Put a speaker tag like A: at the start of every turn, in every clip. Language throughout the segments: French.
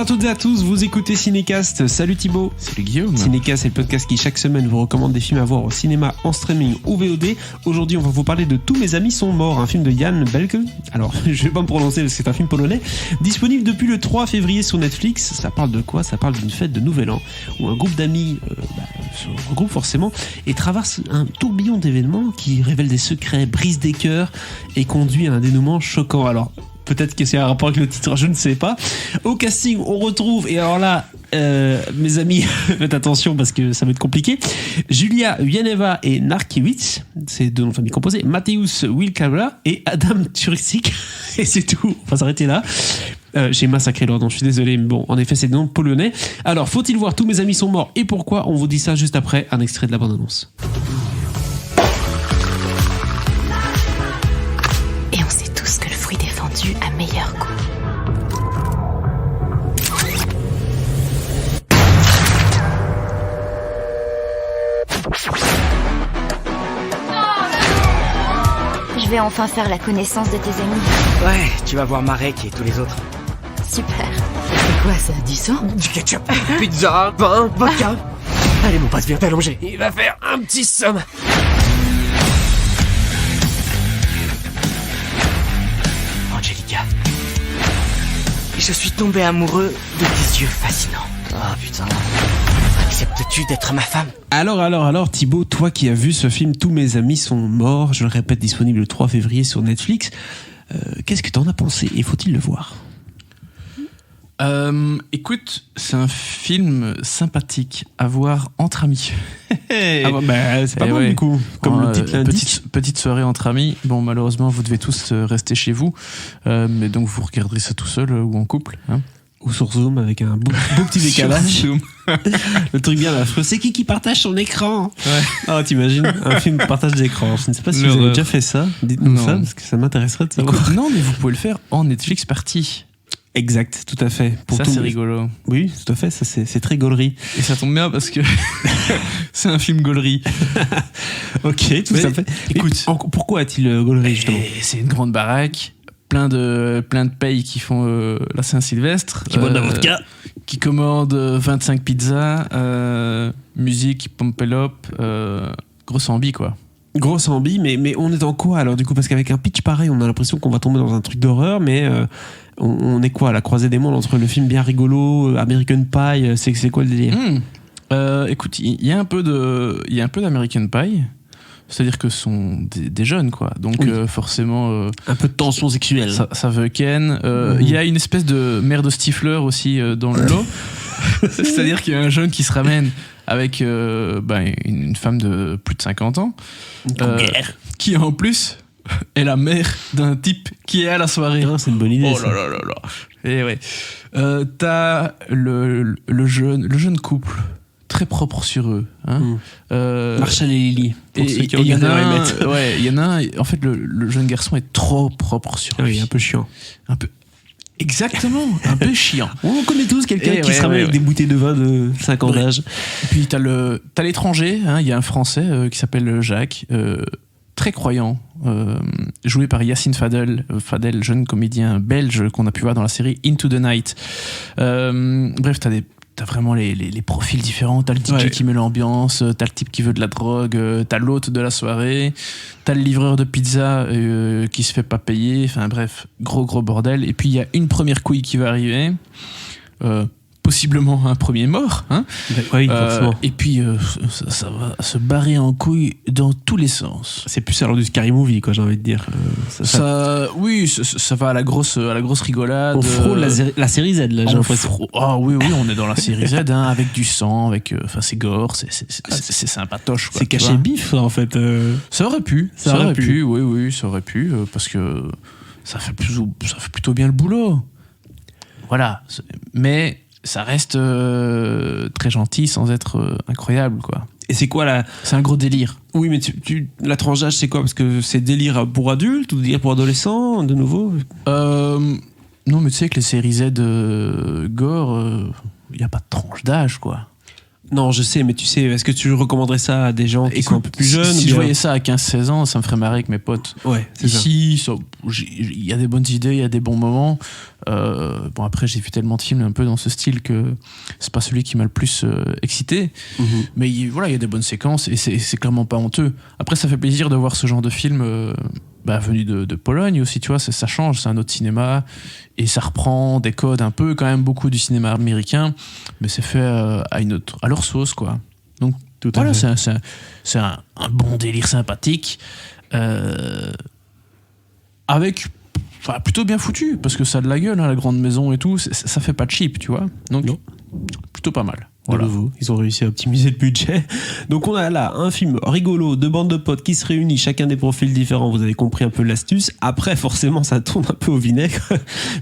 A: toutes et à tous, vous écoutez Cinécast. Salut Thibaut.
B: Salut Guillaume.
A: Cinécast, c'est le podcast qui chaque semaine vous recommande des films à voir au cinéma, en streaming ou VOD. Aujourd'hui, on va vous parler de Tous mes amis sont morts, un film de Jan Belke. Alors, je vais pas me prononcer parce que c'est un film polonais. Disponible depuis le 3 février sur Netflix. Ça parle de quoi ? Ça parle d'une fête de Nouvel An où un groupe d'amis se regroupe forcément et traverse un tourbillon d'événements qui révèle des secrets, brise des cœurs et conduit à un dénouement choquant. Alors, peut-être que c'est un rapport avec le titre, je ne sais pas. Au casting, on retrouve, et alors là, mes amis, faites attention parce que ça va être compliqué. Julia Wieniawa et Narkiewicz, c'est deux noms de famille composés. Mateusz Wilkala et Adam Turczyk. Et c'est tout, on va s'arrêter là. J'ai massacré l'ordre, je suis désolé, mais bon, en effet, c'est des noms polonais. Alors, faut-il voir Tous mes amis sont morts et pourquoi ? On vous dit ça juste après un extrait de la bande-annonce.
C: Et on sait tous que le fruit défendu a meilleur goût.
D: Je vais enfin faire la connaissance de tes amis.
E: Ouais, tu vas voir Marek et tous les autres.
D: Super.
C: C'est quoi ça, 10 ans ?
E: Du ketchup, pizza, pain, vodka. Allez mon pote, viens t'allonger. Il va faire un petit somme. Angelica. Je suis tombé amoureux de tes yeux fascinants. Ah putain. Acceptes-tu d'être ma femme ?
A: Alors, Thibaut, toi qui as vu ce film Tous mes amis sont morts, je le répète, disponible le 3 février sur Netflix, qu'est-ce que t'en as pensé et faut-il le voir ?
B: Écoute, c'est un film sympathique à voir entre amis.
A: C'est pas mal du coup, comme le titre l'indique.
B: Petite soirée entre amis. Bon, malheureusement, vous devez tous rester chez vous, mais donc vous regarderez ça tout seul ou en couple. Hein.
A: Ou sur Zoom avec un beau petit décalage.
B: Zoom.
A: Le truc bien affreux, c'est qui partage son écran ? Ouais. Oh, t'imagines un film partage d'écran. Je ne sais pas si vous avez déjà fait ça. Dites-nous ça parce que ça m'intéresserait de savoir.
B: Écoute, non, mais vous pouvez le faire en Netflix Party.
A: Exact, tout à fait.
B: Ça, c'est rigolo.
A: Oui, tout à fait. Ça, c'est très gaulerie.
B: Et ça tombe bien parce que c'est un film gaulerie.
A: Ok, tout à fait. Écoute, pourquoi a-t-il gaulerie justement ?
B: C'est une grande baraque. Plein de payes qui font la Saint-Sylvestre.
A: Qui boivent de la vodka.
B: Qui commandent 25 pizzas, musique, pompelop, grosse ambi quoi.
A: Grosse ambi, mais on est dans quoi alors du coup ? Parce qu'avec un pitch pareil, on a l'impression qu'on va tomber dans un truc d'horreur, mais on est quoi à la croisée des mondes entre le film bien rigolo, American Pie, c'est quoi le délire ?
B: Écoute, il y a un peu d'American Pie. C'est-à-dire que ce sont des jeunes, quoi. Donc, oui. Forcément...
A: un peu de tension sexuelle.
B: Ça veut ken. Il y a une espèce de mère de Stifler aussi dans le lot. C'est-à-dire qu'il y a un jeune qui se ramène avec une femme de plus de 50 ans. Qui, en plus, est la mère d'un type qui est à la soirée.
A: Ah, c'est une bonne idée.
B: Oh là là là là. Et ouais. T'as le jeune couple... très propre sur eux. Hein.
A: Marshall et Lily. Pour ceux qui regardent
B: il y en a un. En fait, le jeune garçon est trop propre sur lui.
A: Oui, un peu chiant.
B: Un peu. Exactement, un peu chiant.
A: On connaît tous quelqu'un qui se ramène avec des bouteilles de vin de 5 ans d'âge.
B: Et puis t'as l'étranger. Il y a un Français qui s'appelle Jacques. Très croyant, joué par Yacine Fadel, jeune comédien belge qu'on a pu voir dans la série Into the Night. Bref, t'as vraiment les profils différents. T'as le DJ qui met l'ambiance, t'as le type qui veut de la drogue, t'as l'hôte de la soirée, t'as le livreur de pizza qui se fait pas payer. Enfin bref, gros bordel. Et puis il y a une première couille qui va arriver. Possiblement un premier mort. Hein.
A: Oui, forcément.
B: Et puis ça va se barrer en couille dans tous les sens.
A: C'est plus alors du Scary Movie, quoi, j'ai envie de dire.
B: Oui, ça va à la grosse rigolade.
A: On frôle la série Z, là, j'ai l'impression.
B: Ah oui, on est dans la série Z, hein, avec du sang, c'est gore, c'est sympatoche. Quoi,
A: c'est caché bif, en fait.
B: Ça aurait pu. Ça aurait pu, oui, ça aurait pu, parce que ça fait plutôt bien le boulot. Voilà. Mais ça reste très gentil sans être incroyable, quoi.
A: Et c'est quoi
B: C'est un gros délire.
A: Oui, mais la tranche d'âge, c'est quoi ? Parce que c'est délire pour adultes ou délire pour adolescents, de nouveau ?
B: Non, mais tu sais que les séries Z gore, il n'y a pas de tranche d'âge, quoi.
A: Non, je sais, mais tu sais, est-ce que tu recommanderais ça à des gens qui sont un peu plus jeunes?
B: Si je voyais ça à 15-16 ans, ça me ferait marrer avec mes potes.
A: Ouais, c'est ça.
B: Ici, il y a des bonnes idées, il y a des bons moments. Bon, après, j'ai vu tellement de films un peu dans ce style que c'est pas celui qui m'a le plus excité. Mais voilà, il y a des bonnes séquences et c'est clairement pas honteux. Après, ça fait plaisir de voir ce genre de film venu de Pologne aussi, tu vois, ça change, c'est un autre cinéma et ça reprend des codes un peu, quand même beaucoup du cinéma américain, mais c'est fait à leur sauce, quoi. Donc voilà, c'est un bon délire sympathique avec plutôt bien foutu parce que ça a de la gueule, hein, la grande maison et tout, ça fait pas cheap, tu vois, donc plutôt pas mal.
A: Voilà. Nouveau. Ils ont réussi à optimiser le budget. Donc on a là un film rigolo, deux bandes de potes qui se réunissent, chacun des profils différents, vous avez compris un peu l'astuce. Après forcément ça tourne un peu au vinaigre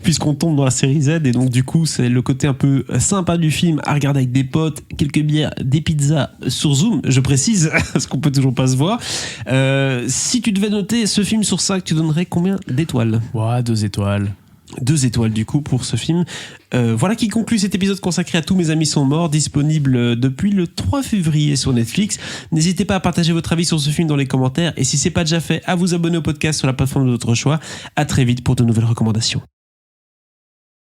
A: puisqu'on tombe dans la série Z et donc du coup c'est le côté un peu sympa du film à regarder avec des potes, quelques bières, des pizzas sur Zoom, je précise, parce qu'on peut toujours pas se voir. Si tu devais noter ce film sur 5, tu donnerais combien d'étoiles?
B: 2 étoiles.
A: 2 étoiles du coup pour ce film. Voilà qui conclut cet épisode consacré à Tous mes amis sont morts, disponible depuis le 3 février sur Netflix. N'hésitez pas à partager votre avis sur ce film dans les commentaires et si c'est pas déjà fait, à vous abonner au podcast sur la plateforme de votre choix. À très vite pour de nouvelles recommandations.